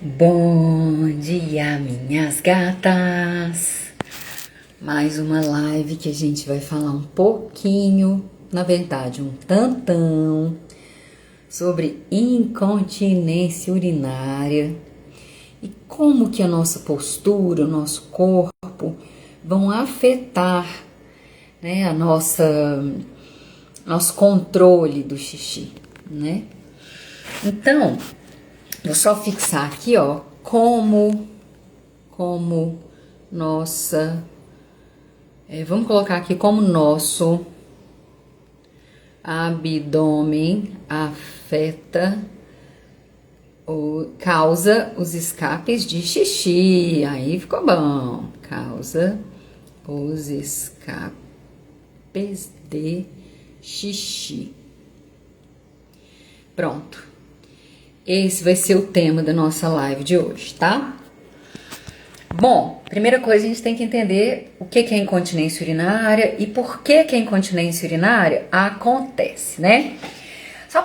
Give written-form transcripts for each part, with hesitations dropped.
Bom dia, minhas gatas! Mais uma live que a gente vai falar um pouquinho, na verdade, um tantão, sobre incontinência urinária e como que a nossa postura, o nosso corpo vão afetar, né, nosso controle do xixi, né? Então, vou só fixar aqui, ó, como nossa, vamos colocar aqui como nosso abdômen afeta ou causa os escapes de xixi. Aí ficou bom. Causa os escapes de xixi. Pronto. Esse vai ser o tema da nossa live de hoje, tá? Bom, primeira coisa, a gente tem que entender o que é incontinência urinária e por que a incontinência urinária acontece, né? Só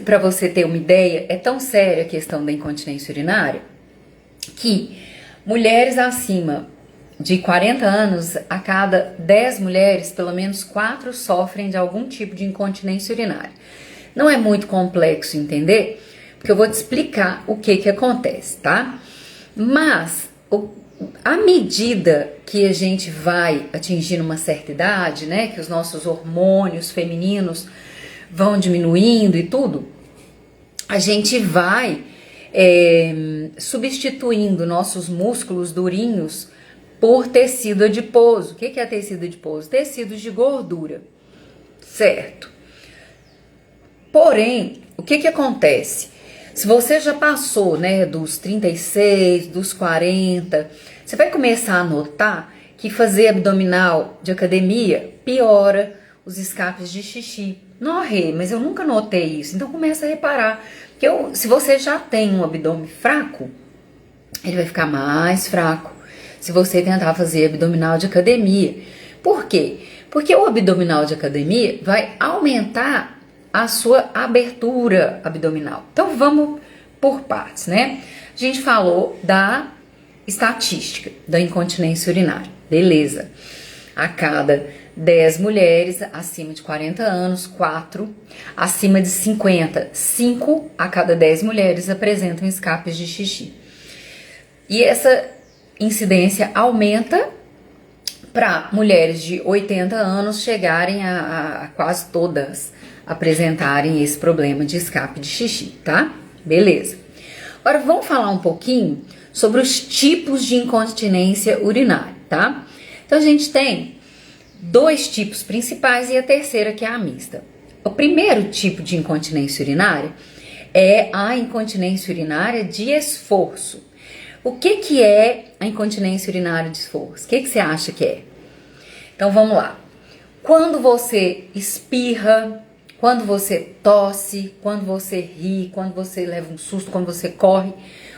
para você ter uma ideia, é tão séria a questão da incontinência urinária que mulheres acima de 40 anos, a cada 10 mulheres, pelo menos 4 sofrem de algum tipo de incontinência urinária. Não é muito complexo entender, porque eu vou te explicar o que acontece, tá? Mas, à medida que a gente vai atingindo uma certa idade, né, que os nossos hormônios femininos vão diminuindo e tudo, a gente vai substituindo nossos músculos durinhos por tecido adiposo. O que é tecido adiposo? Tecidos de gordura, certo? Porém, o que acontece? Se você já passou, né, dos 36, dos 40, você vai começar a notar que fazer abdominal de academia piora os escapes de xixi. Não, Rê, mas eu nunca notei isso. Então começa a reparar. Que se você já tem um abdômen fraco, ele vai ficar mais fraco se você tentar fazer abdominal de academia. Por quê? Porque o abdominal de academia vai aumentar a sua abertura abdominal. Então vamos por partes, né? A gente falou da estatística da incontinência urinária. Beleza. A cada 10 mulheres acima de 40 anos, 4, acima de 50, 5 a cada 10 mulheres apresentam escapes de xixi. E essa incidência aumenta para mulheres de 80 anos chegarem a quase todas apresentarem esse problema de escape de xixi, tá? Beleza. Agora vamos falar um pouquinho sobre os tipos de incontinência urinária, tá? Então a gente tem 2 tipos principais e a terceira que é a mista. O primeiro tipo de incontinência urinária é a incontinência urinária de esforço. O que é a incontinência urinária de esforço? O que você acha que é? Então vamos lá. Quando você espirra, quando você tosse, quando você ri, quando você leva um susto, quando você corre,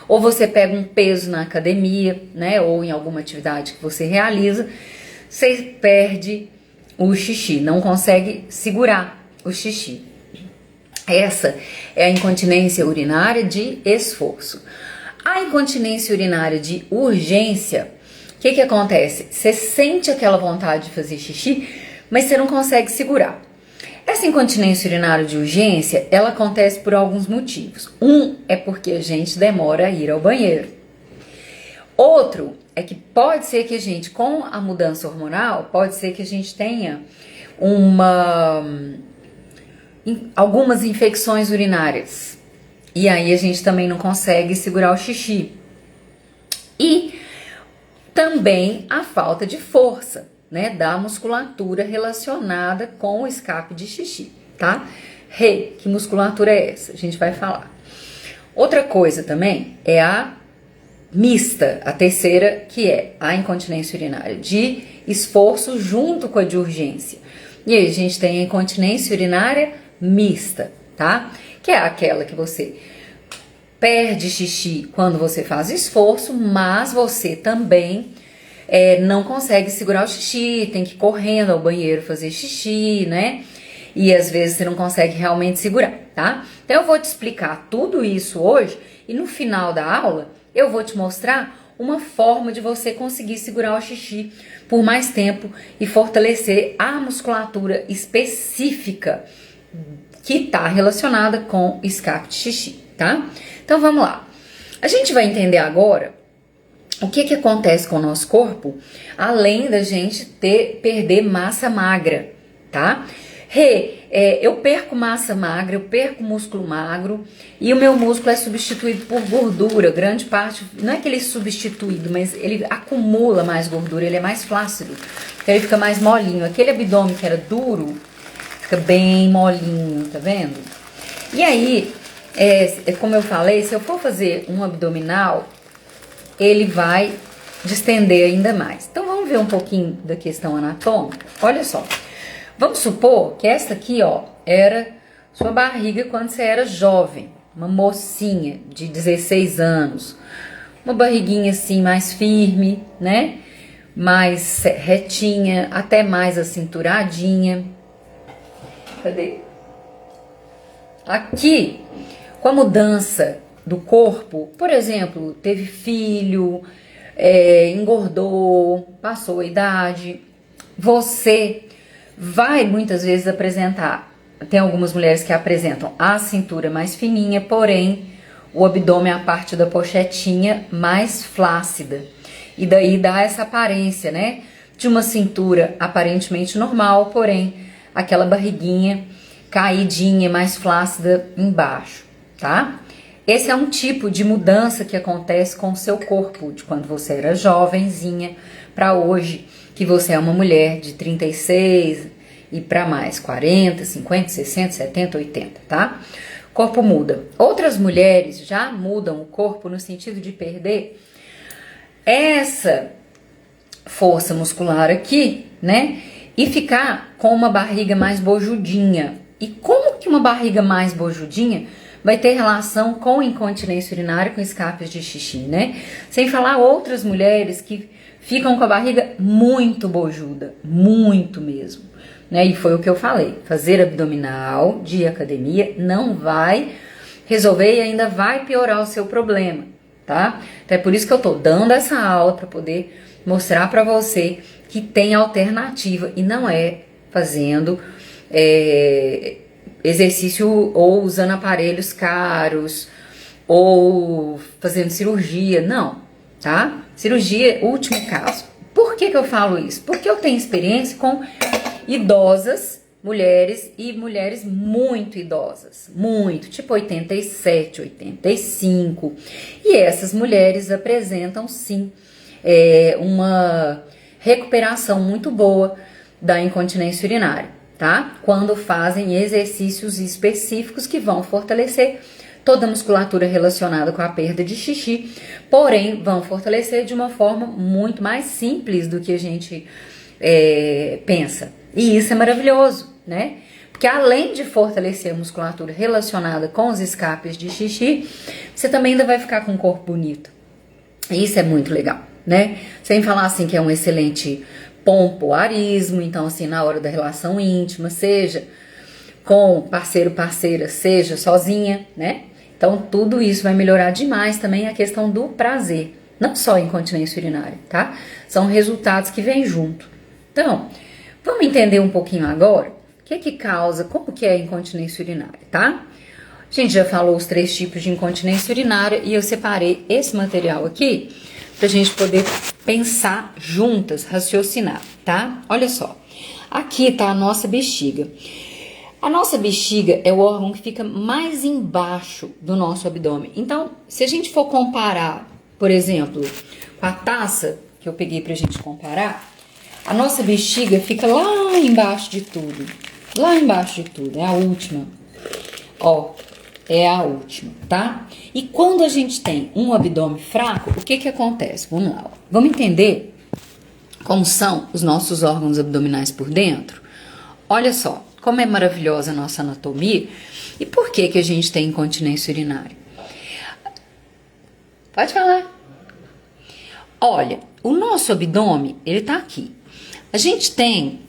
ou você pega um peso na academia, né, ou em alguma atividade que você realiza, você perde o xixi, não consegue segurar o xixi. Essa é a incontinência urinária de esforço. A incontinência urinária de urgência, o que acontece? Você sente aquela vontade de fazer xixi, mas você não consegue segurar. Essa incontinência urinária de urgência, ela acontece por alguns motivos. Um é porque a gente demora a ir ao banheiro. Outro é que pode ser que a gente, com a mudança hormonal, pode ser que a gente tenha algumas infecções urinárias. E aí a gente também não consegue segurar o xixi. E também a falta de força, né, da musculatura relacionada com o escape de xixi, tá? Que musculatura é essa? A gente vai falar. Outra coisa também é a mista, a terceira, que é a incontinência urinária de esforço junto com a de urgência. E aí a gente tem a incontinência urinária mista, tá? Que é aquela que você perde xixi quando você faz esforço, mas você também não consegue segurar o xixi, tem que ir correndo ao banheiro fazer xixi, né? e às vezes você não consegue realmente segurar, tá? Então eu vou te explicar tudo isso hoje e no final da aula eu vou te mostrar uma forma de você conseguir segurar o xixi por mais tempo e fortalecer a musculatura específica que está relacionada com escape de xixi, tá? Então vamos lá. A gente vai entender agora o que acontece com o nosso corpo, além da gente perder massa magra, tá? Eu perco massa magra, eu perco músculo magro e o meu músculo é substituído por gordura, grande parte, não é que ele é substituído, mas ele acumula mais gordura, ele é mais flácido, então ele fica mais molinho. Aquele abdômen que era duro, fica bem molinho, tá vendo? E aí, como eu falei, se eu for fazer um abdominal, ele vai distender ainda mais. Então vamos ver um pouquinho da questão anatômica. Olha só, vamos supor que essa aqui, ó, era sua barriga quando você era jovem, uma mocinha de 16 anos, uma barriguinha assim mais firme, né? Mais retinha, até mais acinturadinha. Cadê? Aqui, com a mudança do corpo, por exemplo, teve filho, engordou, passou a idade, você vai muitas vezes apresentar, tem algumas mulheres que apresentam a cintura mais fininha, porém o abdômen, a parte da pochetinha mais flácida, e daí dá essa aparência, né, de uma cintura aparentemente normal, porém aquela barriguinha caidinha, mais flácida embaixo, tá? Esse é um tipo de mudança que acontece com o seu corpo, de quando você era jovenzinha para hoje, que você é uma mulher de 36 e para mais, 40, 50, 60, 70, 80, tá? O corpo muda. Outras mulheres já mudam o corpo no sentido de perder essa força muscular aqui, né? E ficar com uma barriga mais bojudinha. E como que uma barriga mais bojudinha vai ter relação com incontinência urinária, com escapes de xixi, né? Sem falar outras mulheres que ficam com a barriga muito bojuda, muito mesmo, né? E foi o que eu falei, fazer abdominal de academia não vai resolver e ainda vai piorar o seu problema, tá? Então é por isso que eu tô dando essa aula, para poder mostrar para você que tem alternativa e não é fazendo exercício ou usando aparelhos caros ou fazendo cirurgia, não, tá? Cirurgia, último caso. Por que eu falo isso? Porque eu tenho experiência com idosas, mulheres e mulheres muito idosas, muito, tipo 87, 85, e essas mulheres apresentam sim uma recuperação muito boa da incontinência urinária, tá? Quando fazem exercícios específicos que vão fortalecer toda a musculatura relacionada com a perda de xixi, porém vão fortalecer de uma forma muito mais simples do que a gente pensa. E isso é maravilhoso, né? Porque além de fortalecer a musculatura relacionada com os escapes de xixi, você também ainda vai ficar com um corpo bonito. E isso é muito legal, né? Sem falar assim que é um excelente pompoarismo, então assim, na hora da relação íntima, seja com parceiro, parceira, seja sozinha, né? Então tudo isso vai melhorar demais também a questão do prazer, não só a incontinência urinária, tá? São resultados que vêm junto. Então, vamos entender um pouquinho agora o que causa, como que é a incontinência urinária, tá? A gente já falou os 3 tipos de incontinência urinária e eu separei esse material aqui pra gente poder pensar juntas, raciocinar, tá? Olha só, aqui tá a nossa bexiga. A nossa bexiga é o órgão que fica mais embaixo do nosso abdômen. Então, se a gente for comparar, por exemplo, com a taça que eu peguei pra gente comparar, a nossa bexiga fica lá embaixo de tudo. Lá embaixo de tudo, é a última. Ó, é a última, tá? E quando a gente tem um abdômen fraco, o que acontece? Vamos lá, ó. Vamos entender como são os nossos órgãos abdominais por dentro? Olha só, como é maravilhosa a nossa anatomia e por que a gente tem incontinência urinária. Pode falar. Olha, o nosso abdômen, ele tá aqui. A gente tem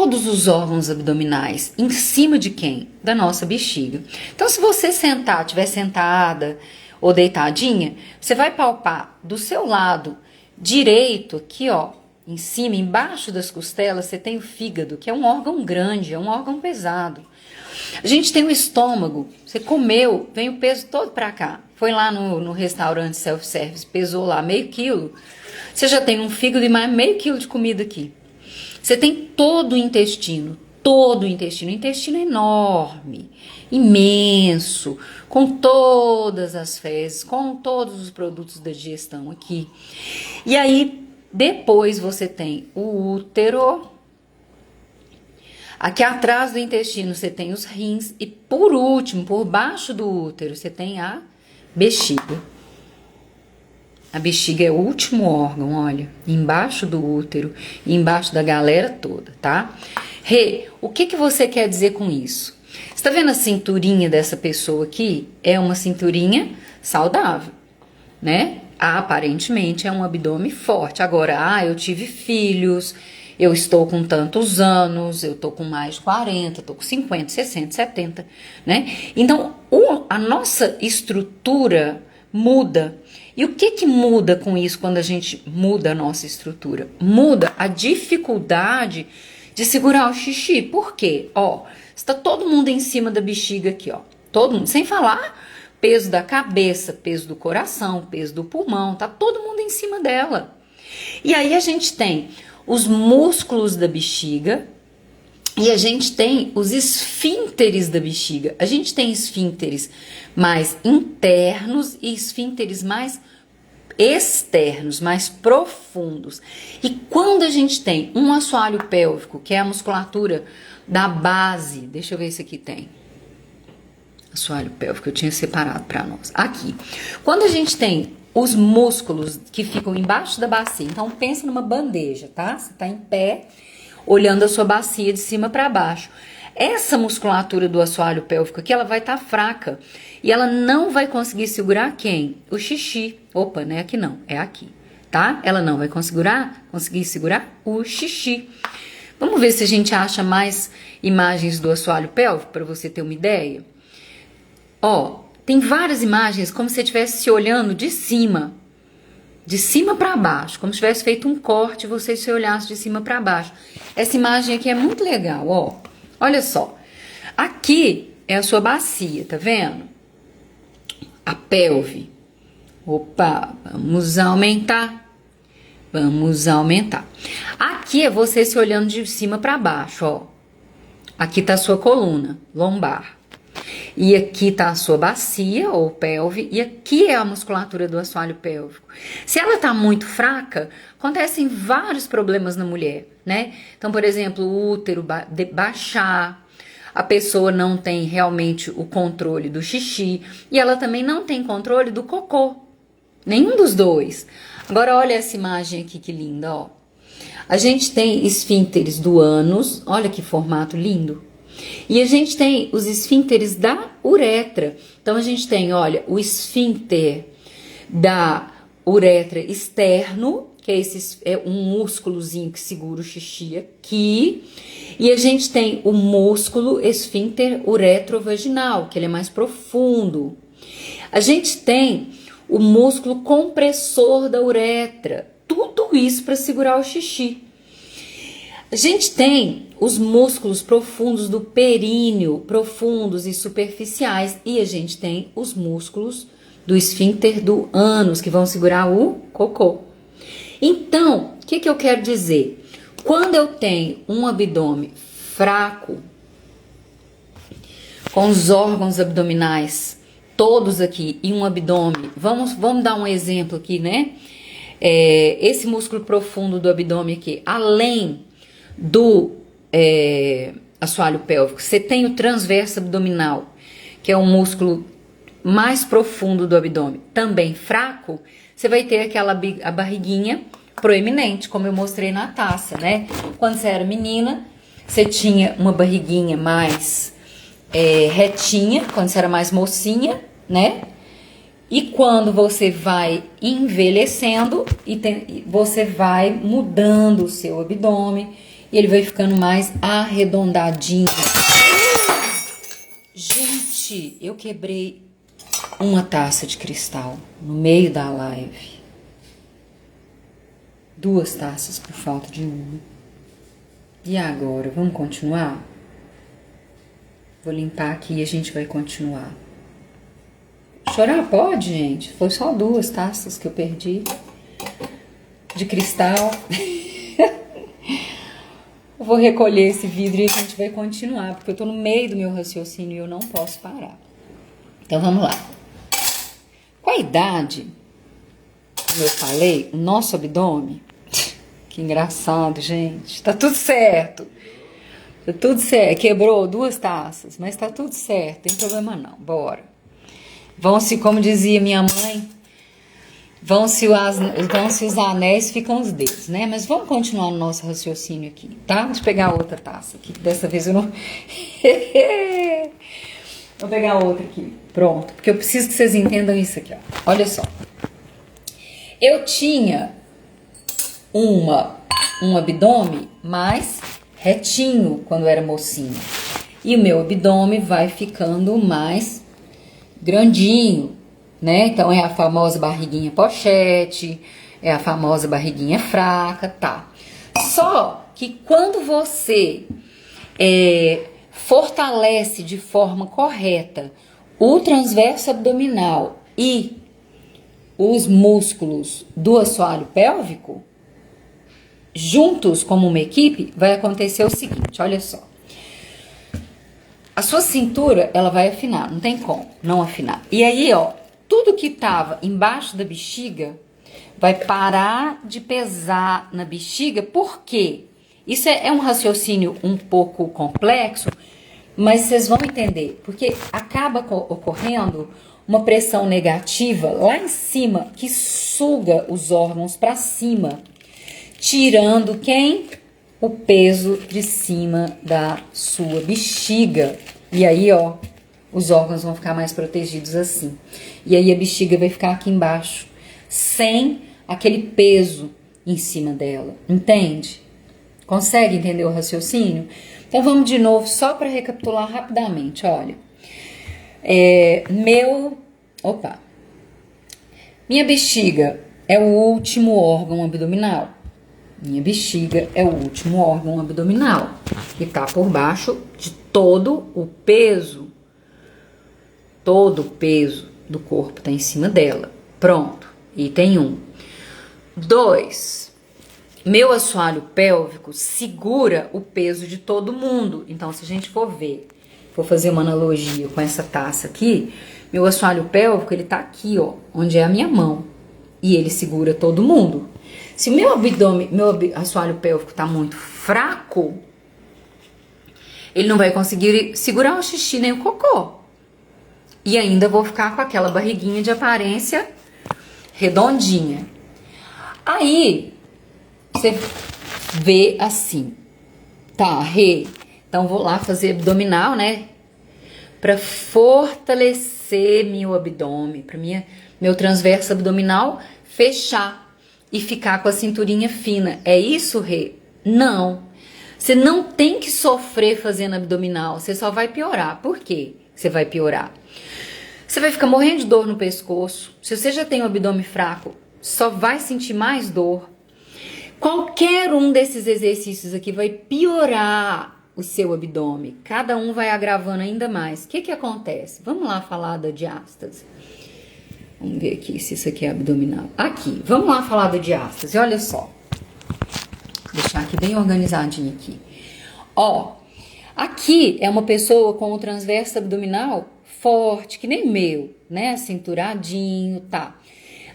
todos os órgãos abdominais. Em cima de quem? Da nossa bexiga. Então, se você sentar, estiver sentada ou deitadinha, você vai palpar do seu lado direito, aqui, ó, em cima, embaixo das costelas, você tem o fígado, que é um órgão grande, é um órgão pesado. A gente tem o estômago, você comeu, vem o peso todo pra cá. Foi lá no restaurante self-service, pesou lá meio quilo, você já tem um fígado e mais meio quilo de comida aqui. Você tem todo o intestino, o intestino é enorme, imenso, com todas as fezes, com todos os produtos da digestão aqui. E aí, depois você tem o útero, aqui atrás do intestino você tem os rins e por último, por baixo do útero, você tem a bexiga. A bexiga é o último órgão, olha, embaixo do útero, embaixo da galera toda, tá? Rê, o que você quer dizer com isso? Você tá vendo a cinturinha dessa pessoa aqui? É uma cinturinha saudável, né? Aparentemente é um abdômen forte. Agora, eu tive filhos, eu estou com tantos anos, eu tô com mais de 40, tô com 50, 60, 70, né? Então, a nossa estrutura muda. E o que muda com isso quando a gente muda a nossa estrutura? Muda a dificuldade de segurar o xixi. Por quê? Ó, está todo mundo em cima da bexiga aqui, ó. Todo mundo, sem falar peso da cabeça, peso do coração, peso do pulmão, tá todo mundo em cima dela. E aí a gente tem os músculos da bexiga e a gente tem os esfínteres da bexiga. A gente tem esfínteres mais internos e esfínteres mais externos, mais profundos. E quando a gente tem um assoalho pélvico, que é a musculatura da base, deixa eu ver se aqui tem. Assoalho pélvico, eu tinha separado para nós. Aqui. Quando a gente tem os músculos que ficam embaixo da bacia, então pensa numa bandeja, tá? Você tá em pé, olhando a sua bacia de cima para baixo. Essa musculatura do assoalho pélvico aqui, ela vai estar fraca. E ela não vai conseguir segurar quem? O xixi. Opa, não é aqui não, é aqui, tá? Ela não vai conseguir segurar o xixi. Vamos ver se a gente acha mais imagens do assoalho pélvico para você ter uma ideia. Ó, tem várias imagens como se você estivesse se olhando de cima para baixo, como se tivesse feito um corte e você se olhasse de cima para baixo. Essa imagem aqui é muito legal, ó. Olha só. Aqui é a sua bacia, tá vendo? A pelve. Opa, vamos aumentar. Vamos aumentar. Aqui é você se olhando de cima para baixo, ó. Aqui tá a sua coluna lombar. E aqui tá a sua bacia ou pelve, e aqui é a musculatura do assoalho pélvico. Se ela tá muito fraca, acontecem vários problemas na mulher, né? Então, por exemplo, o útero baixar, a pessoa não tem realmente o controle do xixi, e ela também não tem controle do cocô. Nenhum dos dois. Agora, olha essa imagem aqui, que linda, ó. A gente tem esfínteres do ânus, olha que formato lindo. E a gente tem os esfínteres da uretra. Então, a gente tem, olha, o esfíncter da uretra externo, que é um músculozinho que segura o xixi aqui. E a gente tem o músculo esfíncter uretrovaginal, que ele é mais profundo. A gente tem o músculo compressor da uretra. Tudo isso para segurar o xixi. A gente tem os músculos profundos do períneo, profundos e superficiais, e a gente tem os músculos do esfíncter do ânus, que vão segurar o cocô. Então, o que eu quero dizer? Quando eu tenho um abdômen fraco, com os órgãos abdominais todos aqui, e um abdômen, vamos dar um exemplo aqui, né? Esse músculo profundo do abdômen aqui, além do assoalho pélvico, você tem o transverso abdominal, que é um músculo mais profundo do abdômen, também fraco, você vai ter a barriguinha proeminente, como eu mostrei na taça, né? Quando você era menina, você tinha uma barriguinha mais retinha, quando você era mais mocinha, né? E quando você vai envelhecendo, você vai mudando o seu abdômen e ele vai ficando mais arredondadinho. Gente, eu quebrei uma taça de cristal no meio da live. 2 taças por falta de uma. E agora, vamos continuar? Vou limpar aqui e a gente vai continuar. Chorar pode, gente. Foi só 2 taças que eu perdi de cristal. Eu vou recolher esse vidro e a gente vai continuar, porque eu tô no meio do meu raciocínio e eu não posso parar. Então vamos lá. Com a idade, como eu falei, o nosso abdômen, que engraçado, gente, tá tudo certo. Tá tudo certo. Quebrou 2 taças, mas tá tudo certo, tem problema não. Bora. Vão-se, como dizia minha mãe, vão-se os anéis, ficam os dedos, né? Mas vamos continuar no nosso raciocínio aqui, tá? Deixa eu pegar outra taça aqui. Dessa vez eu não... Vou pegar outra aqui. Pronto. Porque eu preciso que vocês entendam isso aqui, ó. Olha só. Eu tinha um abdômen mais retinho quando eu era mocinha. E o meu abdômen vai ficando mais grandinho, né? Então é a famosa barriguinha pochete, é a famosa barriguinha fraca, tá? Só que quando você fortalece de forma correta o transverso abdominal e os músculos do assoalho pélvico, juntos como uma equipe, vai acontecer o seguinte, olha só. A sua cintura, ela vai afinar, não tem como não afinar. E aí, ó, tudo que tava embaixo da bexiga vai parar de pesar na bexiga, por quê? Isso é um raciocínio um pouco complexo, mas vocês vão entender, porque acaba ocorrendo uma pressão negativa lá em cima que suga os órgãos para cima, tirando quem? O peso de cima da sua bexiga. E aí, ó, os órgãos vão ficar mais protegidos assim. E aí a bexiga vai ficar aqui embaixo, sem aquele peso em cima dela. Entende? Consegue entender o raciocínio? Então vamos de novo, só para recapitular rapidamente, olha. Minha bexiga é o último órgão abdominal. Minha bexiga é o último órgão abdominal, que tá por baixo de todo o peso do corpo tá em cima dela. Pronto, item 1. 2. Meu assoalho pélvico segura o peso de todo mundo. Então, se a gente for fazer uma analogia com essa taça aqui, meu assoalho pélvico, ele tá aqui, ó, onde é a minha mão. E ele segura todo mundo. Se o meu assoalho pélvico tá muito fraco, ele não vai conseguir segurar o xixi nem o cocô. E ainda vou ficar com aquela barriguinha de aparência redondinha. Aí, você vê assim, tá, então vou lá fazer abdominal, né? Pra fortalecer meu abdômen, pra meu transverso abdominal fechar e ficar com a cinturinha fina. É isso, Rê? Não. Você não tem que sofrer fazendo abdominal, você só vai piorar. Por quê? Você vai piorar. Você vai ficar morrendo de dor no pescoço. Se você já tem o abdômen fraco, só vai sentir mais dor. Qualquer um desses exercícios aqui vai piorar o seu abdômen. Cada um vai agravando ainda mais. O que acontece? Vamos lá falar da diástase. Vamos ver aqui se isso aqui é abdominal. Aqui, vamos lá falar da diástase. Olha só. Vou deixar aqui bem organizadinho aqui. Ó, aqui é uma pessoa com o transverso abdominal forte, que nem meu, né? Cinturadinho, tá.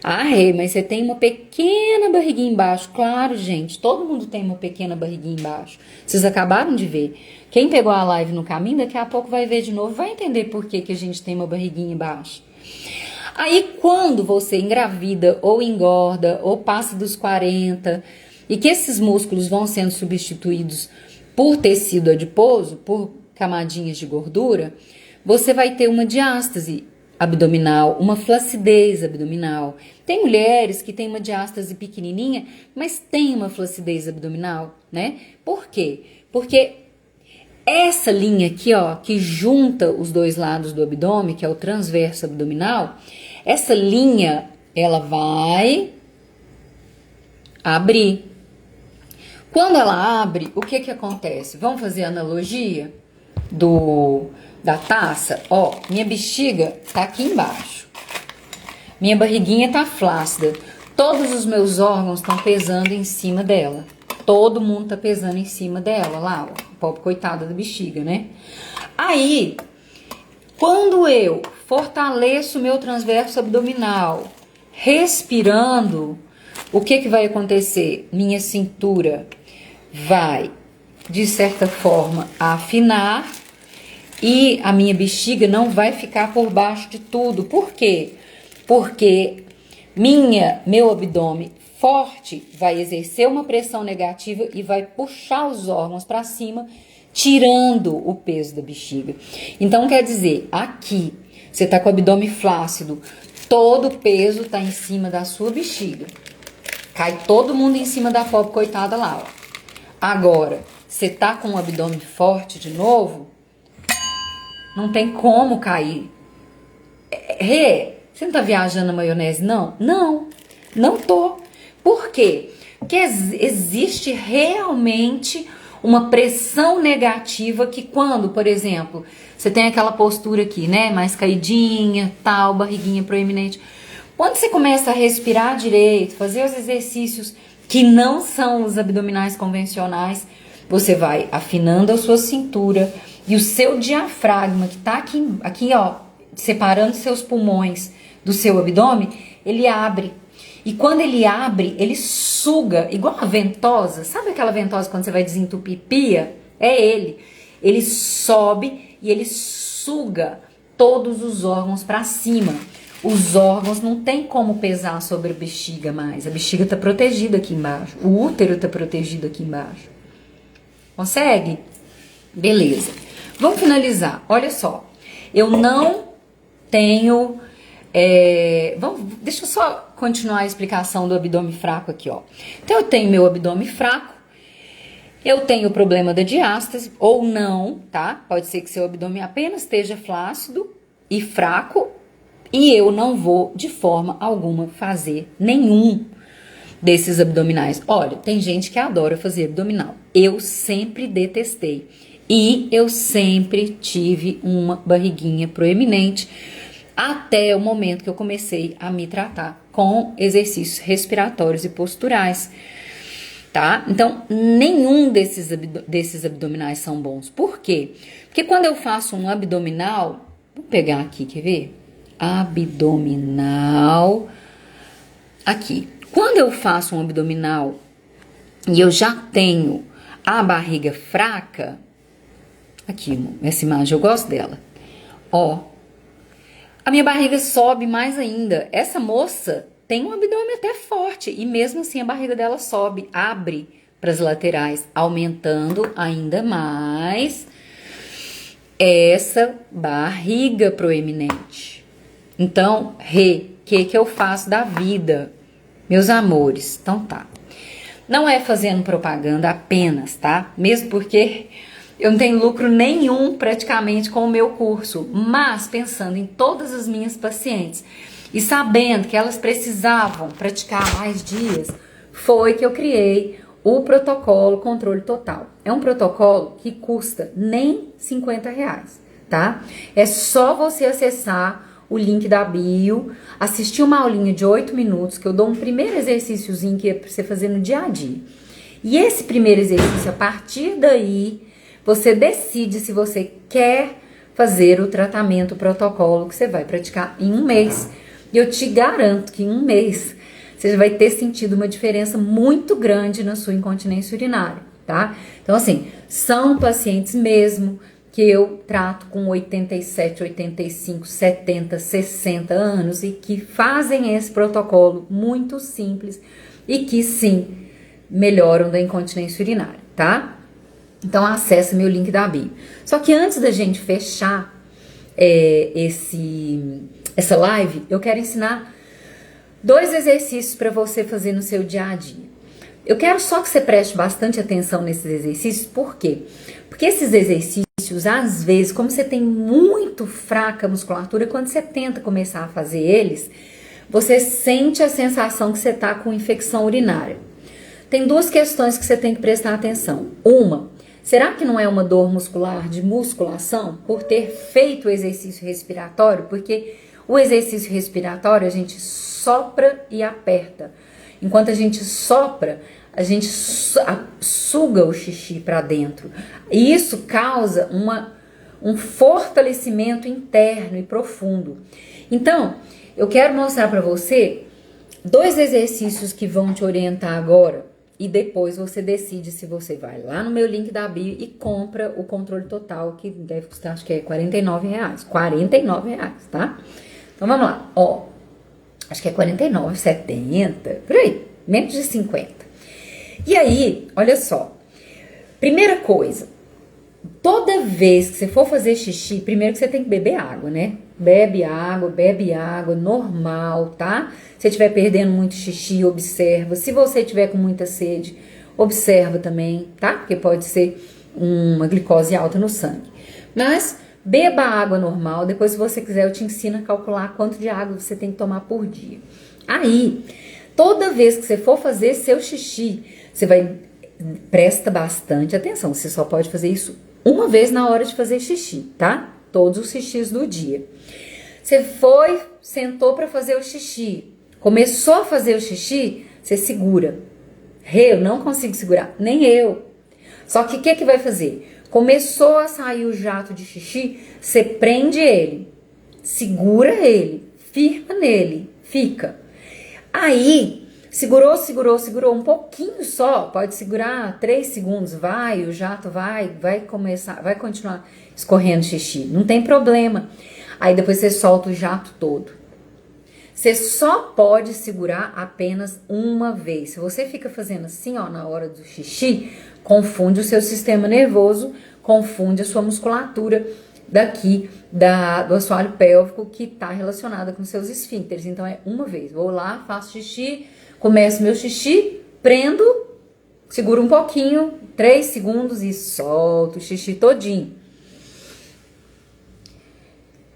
Ah, Rê, mas você tem uma pequena barriguinha embaixo. Claro, gente, todo mundo tem uma pequena barriguinha embaixo. Vocês acabaram de ver. Quem pegou a live no caminho, daqui a pouco vai ver de novo, vai entender por que a gente tem uma barriguinha embaixo. Aí, quando você engravida, ou engorda, ou passa dos 40, e que esses músculos vão sendo substituídos por tecido adiposo, por camadinhas de gordura, você vai ter uma diástase. abdominal, uma flacidez abdominal. Tem mulheres que têm uma diástase pequenininha, mas tem uma flacidez abdominal, né? Por quê? Porque essa linha aqui, ó, que junta os dois lados do abdômen, que é o transverso abdominal, essa linha, ela vai abrir. Quando ela abre, o que que acontece? Vamos fazer a analogia da taça? Ó, minha bexiga tá aqui embaixo. Minha barriguinha tá flácida. Todos os meus órgãos estão pesando em cima dela. Todo mundo tá pesando em cima dela lá, ó. Pobre coitada da bexiga, né? Aí, quando eu fortaleço o meu transverso abdominal, respirando, o que que vai acontecer? Minha cintura vai, de certa forma, afinar e a minha bexiga não vai ficar por baixo de tudo. Por quê? Porque meu abdômen forte vai exercer uma pressão negativa e vai puxar os órgãos para cima, tirando o peso da bexiga. Então, quer dizer, aqui, você tá com o abdômen flácido, todo o peso tá em cima da sua bexiga. Cai todo mundo em cima da pobre coitada lá, ó. Agora, você tá com o abdômen forte de novo, não tem como cair. Você não tá viajando na maionese, não? Não tô. Por quê? Porque existe realmente uma pressão negativa que quando, por exemplo, você tem aquela postura aqui, né? Mais caidinha, tal, barriguinha proeminente. Quando você começa a respirar direito, fazer os exercícios que não são os abdominais convencionais, você vai afinando a sua cintura e o seu diafragma, que tá aqui ó, separando seus pulmões do seu abdômen, ele abre. E quando ele abre, ele suga, igual a ventosa. Sabe aquela ventosa quando você vai desentupir pia? É ele. Ele sobe e ele suga todos os órgãos para cima. Os órgãos não tem como pesar sobre a bexiga mais. A bexiga tá protegida aqui embaixo. O útero tá protegido aqui embaixo. Consegue? Beleza. Vamos finalizar. Olha só. Eu não tenho... deixa eu só continuar a explicação do abdômen fraco aqui, ó. Então, eu tenho meu abdômen fraco, eu tenho o problema da diástase, ou não, tá? Pode ser que seu abdômen apenas esteja flácido e fraco, e eu não vou, de forma alguma, fazer nenhum desses abdominais. Olha, tem gente que adora fazer abdominal. Eu sempre detestei. E eu sempre tive uma barriguinha proeminente, até o momento que eu comecei a me tratar com exercícios respiratórios e posturais, tá? Então, nenhum desses abdominais são bons. Por quê? Porque quando eu faço um abdominal, vou pegar aqui, quer ver? Abdominal, aqui. Quando eu faço um abdominal e eu já tenho a barriga fraca, aqui, essa imagem eu gosto dela, ó. A minha barriga sobe mais ainda. Essa moça tem um abdômen até forte e mesmo assim a barriga dela sobe, abre para as laterais, aumentando ainda mais essa barriga proeminente. Então, que eu faço da vida, meus amores? Então tá. Não é fazendo propaganda apenas, tá? Mesmo porque eu não tenho lucro nenhum praticamente com o meu curso, mas pensando em todas as minhas pacientes e sabendo que elas precisavam praticar mais dias, foi que eu criei o protocolo Controle Total. É um protocolo que custa nem R$50, tá? É só você acessar o link da bio, assistir uma aulinha de 8 minutos, que eu dou um primeiro exercíciozinho que é pra você fazer no dia a dia. E esse primeiro exercício, a partir daí, você decide se você quer fazer o tratamento, o protocolo que você vai praticar em um mês. E eu te garanto que em um mês você vai ter sentido uma diferença muito grande na sua incontinência urinária, tá? Então, assim, são pacientes mesmo que eu trato com 87, 85, 70, 60 anos e que fazem esse protocolo muito simples e que, sim, melhoram da incontinência urinária, tá? Então, acessa meu link da bio. Só que antes da gente fechar essa live, eu quero ensinar 2 exercícios para você fazer no seu dia a dia. Eu quero só que você preste bastante atenção nesses exercícios, por quê? Porque esses exercícios, às vezes, como você tem muito fraca musculatura, quando você tenta começar a fazer eles, você sente a sensação que você está com infecção urinária. Tem 2 questões que você tem que prestar atenção. Uma, será que não é uma dor muscular de musculação por ter feito o exercício respiratório? Porque o exercício respiratório a gente sopra e aperta. Enquanto a gente sopra, a gente suga o xixi para dentro. E isso causa um fortalecimento interno e profundo. Então, eu quero mostrar para você 2 exercícios que vão te orientar agora. E depois você decide se você vai lá no meu link da bio e compra o controle total, que deve custar, acho que é R$49. R$49, tá? Então vamos lá, ó. Acho que é 49, 70, por aí, menos de 50. E aí, olha só. Primeira coisa, toda vez que você for fazer xixi, primeiro que você tem que beber água, né? Bebe água, normal, tá? Se você estiver perdendo muito xixi, observa. Se você estiver com muita sede, observa também, tá? Porque pode ser uma glicose alta no sangue. Mas beba água normal, depois se você quiser eu te ensino a calcular quanto de água você tem que tomar por dia. Aí, toda vez que você for fazer seu xixi, você vai, presta bastante atenção, você só pode fazer isso uma vez na hora de fazer xixi, tá? Todos os xixis do dia. Você foi, sentou para fazer o xixi, começou a fazer o xixi, você segura. Eu não consigo segurar, nem eu. Só que o que vai fazer? Começou a sair o jato de xixi, você prende ele, segura ele, firma nele, fica. Aí, segurou um pouquinho só, pode segurar 3 segundos, vai, o jato vai continuar escorrendo xixi, não tem problema. Aí depois você solta o jato todo. Você só pode segurar apenas uma vez. Se você fica fazendo assim, ó, na hora do xixi, confunde o seu sistema nervoso, confunde a sua musculatura daqui do assoalho pélvico que está relacionada com seus esfíncteres. Então é uma vez. Vou lá, faço xixi, começo meu xixi, prendo, seguro um pouquinho, 3 segundos e solto o xixi todinho.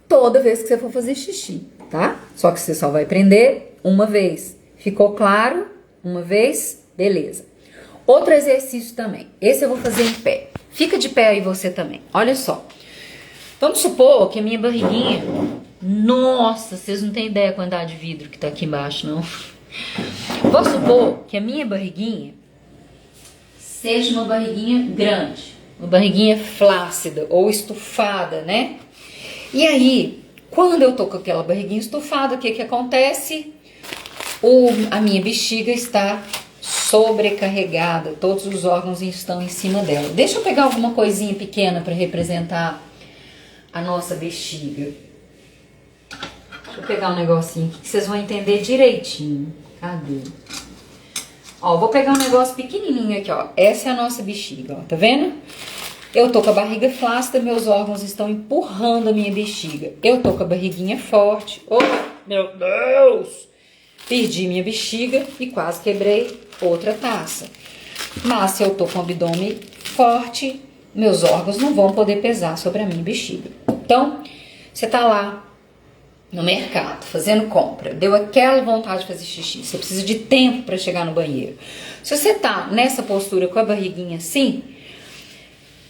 Toda vez que você for fazer xixi, tá? Só que você só vai prender uma vez. Ficou claro? Uma vez? Beleza. Outro exercício também. Esse eu vou fazer em pé. Fica de pé aí você também. Olha só. Vamos supor que a minha barriguinha... Nossa, vocês não têm ideia a quantidade de vidro que tá aqui embaixo, não. Vou supor que a minha barriguinha seja uma barriguinha grande. Uma barriguinha flácida ou estufada, né? E aí, quando eu tô com aquela barriguinha estufada, o que acontece? A minha bexiga está sobrecarregada, todos os órgãos estão em cima dela. Deixa eu pegar alguma coisinha pequena para representar a nossa bexiga. Deixa eu pegar um negocinho aqui que vocês vão entender direitinho. Cadê? Ó, vou pegar um negócio pequenininho aqui, ó. Essa é a nossa bexiga, ó, tá vendo? Eu tô com a barriga flácida, meus órgãos estão empurrando a minha bexiga. Eu tô com a barriguinha forte. Oh, meu Deus! Perdi minha bexiga e quase quebrei outra taça. Mas se eu tô com o abdômen forte, meus órgãos não vão poder pesar sobre a minha bexiga. Então, você tá lá no mercado, fazendo compra, deu aquela vontade de fazer xixi, você precisa de tempo para chegar no banheiro. Se você tá nessa postura com a barriguinha assim,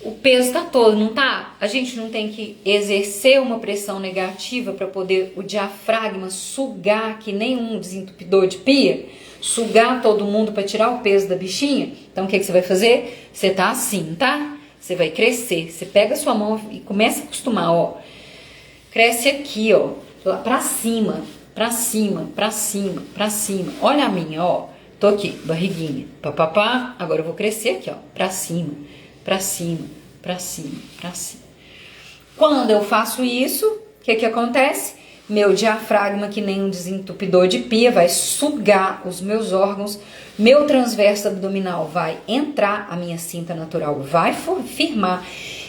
o peso tá todo, não tá? A gente não tem que exercer uma pressão negativa para poder o diafragma sugar, que nem um desentupidor de pia, sugar todo mundo para tirar o peso da bichinha. Então o que você vai fazer? Você tá assim, tá? Você vai crescer, você pega a sua mão e começa a acostumar, ó. Cresce aqui, ó, lá pra cima, pra cima, pra cima, pra cima. Olha a minha, ó. Tô aqui, barriguinha, papapá. Agora eu vou crescer aqui, ó, pra cima, pra cima, pra cima, pra cima. Quando eu faço isso, o que acontece? Meu diafragma, que nem um desentupidor de pia, vai sugar os meus órgãos, meu transverso abdominal vai entrar, a minha cinta natural vai firmar,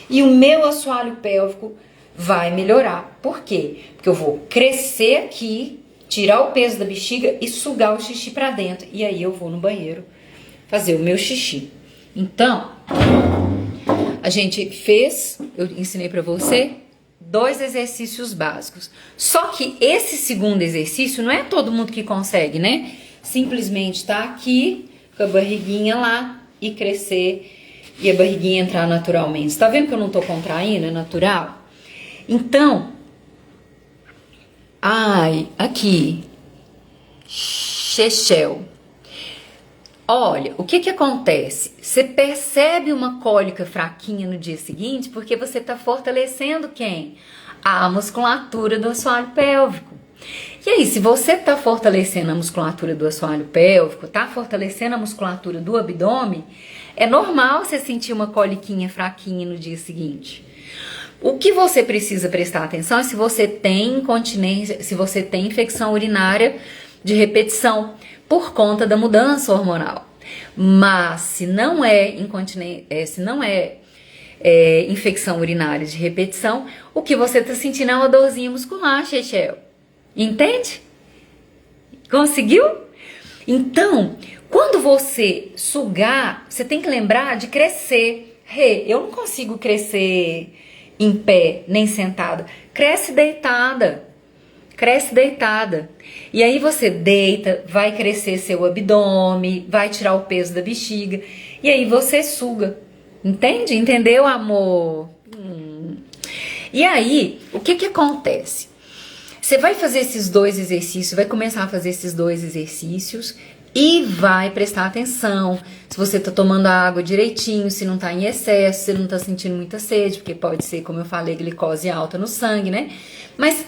e o meu assoalho pélvico vai melhorar. Por quê? Porque eu vou crescer aqui, tirar o peso da bexiga e sugar o xixi pra dentro. E aí eu vou no banheiro fazer o meu xixi. Então, a gente fez, eu ensinei pra você, 2 exercícios básicos. Só que esse segundo exercício não é todo mundo que consegue, né? Simplesmente tá aqui com a barriguinha lá e crescer e a barriguinha entrar naturalmente. Tá vendo que eu não tô contraindo? É natural? Então, aqui, Chechel. Olha, o que acontece? Você percebe uma cólica fraquinha no dia seguinte porque você tá fortalecendo quem? A musculatura do assoalho pélvico. E aí, se você tá fortalecendo a musculatura do assoalho pélvico, tá fortalecendo a musculatura do abdômen, é normal você sentir uma coliquinha fraquinha no dia seguinte. O que você precisa prestar atenção é se você tem incontinência, se você tem infecção urinária de repetição por conta da mudança hormonal. Mas se não é incontinência, se não é infecção urinária de repetição, o que você está sentindo é uma dorzinha muscular, Chechel. Entende? Conseguiu? Então, quando você sugar, você tem que lembrar de crescer. Eu não consigo crescer em pé, nem sentada. Cresce deitada. Cresce deitada. E aí você deita, vai crescer seu abdômen, vai tirar o peso da bexiga. E aí você suga. Entende? Entendeu, amor? E aí, o que acontece? Você vai fazer esses 2 exercícios, vai começar a fazer esses 2 exercícios e vai prestar atenção se você tá tomando a água direitinho, se não tá em excesso, se não tá sentindo muita sede, porque pode ser, como eu falei, glicose alta no sangue, né? Mas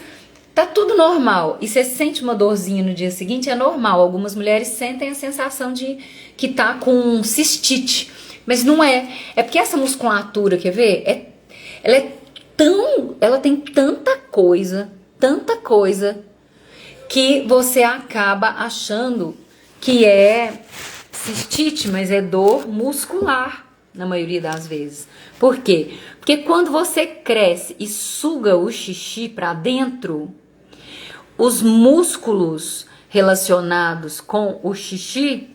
tá tudo normal. E você sente uma dorzinha no dia seguinte, é normal. Algumas mulheres sentem a sensação de que tá com cistite, mas não é. É porque essa musculatura, quer ver? Ela tem tanta coisa que você acaba achando que é cistite, mas é dor muscular na maioria das vezes. Por quê? Porque quando você cresce e suga o xixi para dentro, os músculos relacionados com o xixi,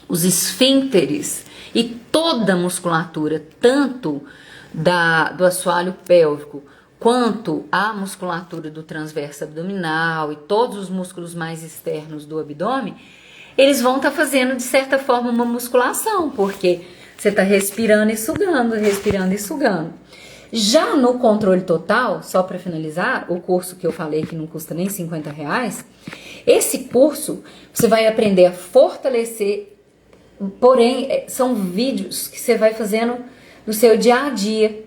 os esfíncteres e toda a musculatura, tanto do assoalho pélvico quanto a musculatura do transverso abdominal e todos os músculos mais externos do abdômen, eles vão estar fazendo, de certa forma, uma musculação, porque você está respirando e sugando, respirando e sugando. Já no controle total, só para finalizar, o curso que eu falei que não custa nem R$50, esse curso você vai aprender a fortalecer, porém, são vídeos que você vai fazendo no seu dia a dia.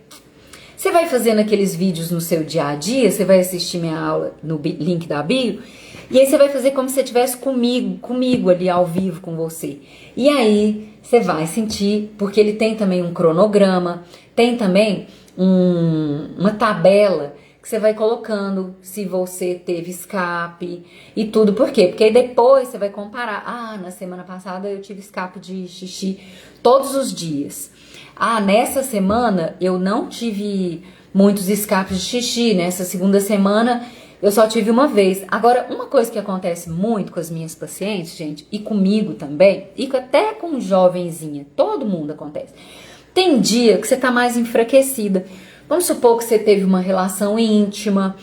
Você vai fazendo aqueles vídeos no seu dia a dia, você vai assistir minha aula no link da bio, e aí você vai fazer como se você estivesse comigo ali ao vivo com você. E aí você vai sentir, porque ele tem também um cronograma, tem também uma tabela que você vai colocando se você teve escape e tudo. Por quê? Porque aí depois você vai comparar. Na semana passada eu tive escape de xixi todos os dias. Nessa semana eu não tive muitos escapes de xixi. Nessa segunda semana eu só tive uma vez. Agora, uma coisa que acontece muito com as minhas pacientes, gente, e comigo também, e até com jovenzinha, todo mundo acontece. Tem dia que você tá mais enfraquecida. Vamos supor que você teve uma relação íntima.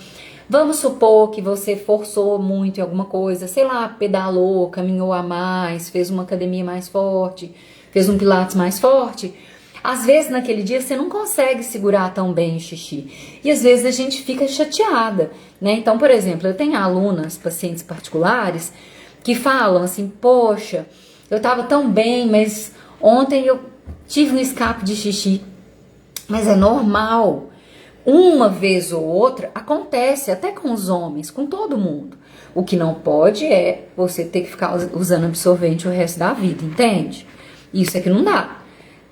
Vamos supor que você forçou muito em alguma coisa, sei lá, pedalou, caminhou a mais, fez uma academia mais forte, fez um pilates mais forte. Às vezes naquele dia você não consegue segurar tão bem o xixi. E às vezes a gente fica chateada, né? Então, por exemplo, eu tenho alunas, pacientes particulares, que falam assim, poxa, eu tava tão bem, mas ontem eu tive um escape de xixi. Mas é normal. Uma vez ou outra acontece, até com os homens, com todo mundo. O que não pode é você ter que ficar usando absorvente o resto da vida, entende? Isso é que não dá.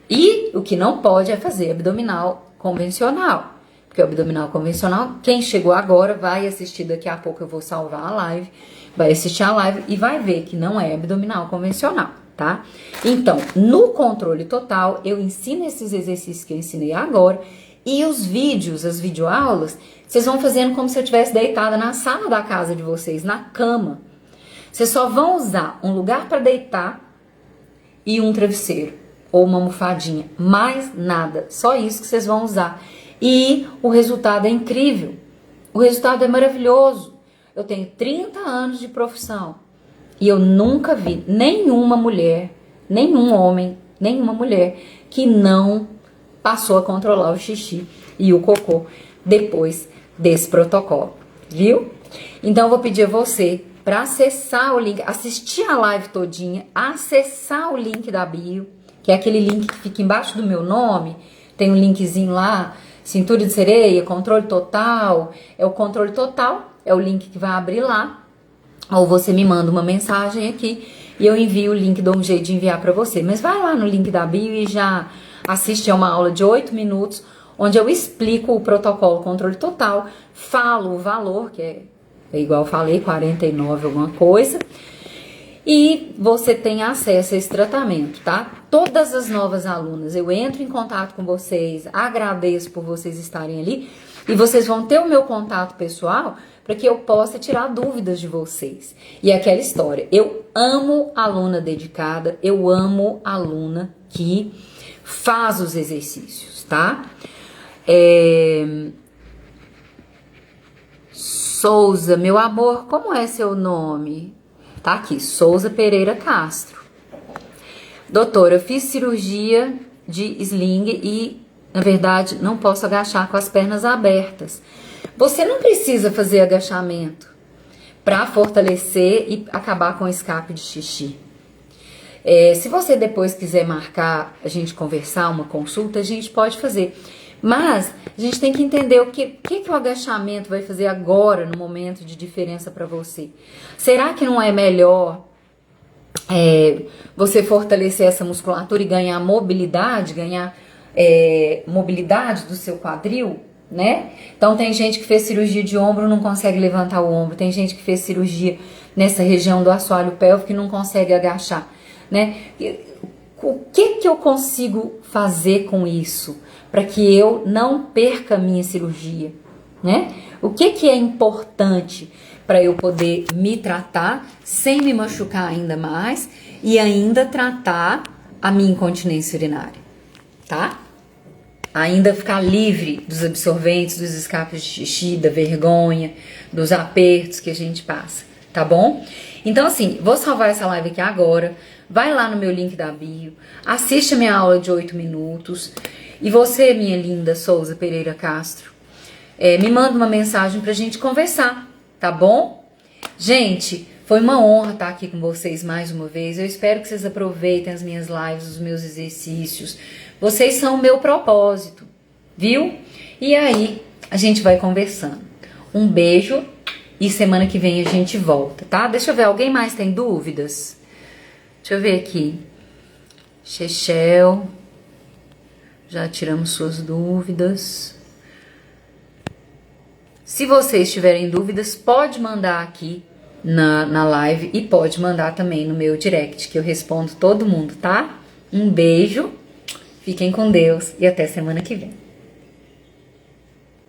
E o que não pode é fazer abdominal convencional. Porque o abdominal convencional, quem chegou agora vai assistir, daqui a pouco eu vou salvar a live, vai assistir a live e vai ver que não é abdominal convencional, tá? Então, no controle total, eu ensino esses exercícios que eu ensinei agora E os vídeos, as videoaulas, vocês vão fazendo como se eu estivesse deitada na sala da casa de vocês, na cama. Vocês só vão usar um lugar para deitar e um travesseiro ou uma almofadinha, mais nada, só isso que vocês vão usar. E o resultado é incrível, o resultado é maravilhoso. Eu tenho 30 anos de profissão e eu nunca vi nenhuma mulher, nenhum homem, nenhuma mulher que não passou a controlar o xixi e o cocô depois desse protocolo, viu? Então eu vou pedir a você para acessar o link, assistir a live todinha, acessar o link da bio, que é aquele link que fica embaixo do meu nome, tem um linkzinho lá, cintura de sereia, controle total, é o controle total, é o link que vai abrir lá, ou você me manda uma mensagem aqui e eu envio o link, dou um jeito de enviar para você, mas vai lá no link da bio e já assiste a uma aula de 8 minutos, onde eu explico o protocolo controle total, falo o valor, que é igual eu falei, 49 alguma coisa, e você tem acesso a esse tratamento, tá? Todas as novas alunas, eu entro em contato com vocês, agradeço por vocês estarem ali, e vocês vão ter o meu contato pessoal para que eu possa tirar dúvidas de vocês. E aquela história, eu amo aluna dedicada, eu amo aluna que faz os exercícios, tá? Souza, meu amor, como é seu nome? Tá aqui, Souza Pereira Castro. Doutora, eu fiz cirurgia de sling e, na verdade, não posso agachar com as pernas abertas. Você não precisa fazer agachamento para fortalecer e acabar com o escape de xixi. Se você depois quiser marcar, a gente conversar, uma consulta, a gente pode fazer. Mas a gente tem que entender o que o agachamento vai fazer agora, no momento de diferença para você. Será que não é melhor você fortalecer essa musculatura e ganhar mobilidade, mobilidade do seu quadril, né? Então tem gente que fez cirurgia de ombro, não consegue levantar o ombro. Tem gente que fez cirurgia nessa região do assoalho pélvico e não consegue agachar, né? O que eu consigo fazer com isso para que eu não perca a minha cirurgia, né? O que é importante para eu poder me tratar sem me machucar ainda mais e ainda tratar a minha incontinência urinária, tá? Ainda ficar livre dos absorventes, dos escapes de xixi, da vergonha, dos apertos que a gente passa, tá bom? Então assim, vou salvar essa live aqui agora, vai lá no meu link da bio, assiste a minha aula de 8 minutos, e você, minha linda Souza Pereira Castro, me manda uma mensagem pra gente conversar, tá bom? Gente, foi uma honra estar aqui com vocês mais uma vez, eu espero que vocês aproveitem as minhas lives, os meus exercícios, vocês são o meu propósito, viu? E aí, a gente vai conversando. Um beijo e semana que vem a gente volta, tá? Deixa eu ver, alguém mais tem dúvidas? Deixa eu ver aqui. Chechel, já tiramos suas dúvidas. Se vocês tiverem dúvidas, pode mandar aqui na live e pode mandar também no meu direct, que eu respondo todo mundo, tá? Um beijo, fiquem com Deus e até semana que vem.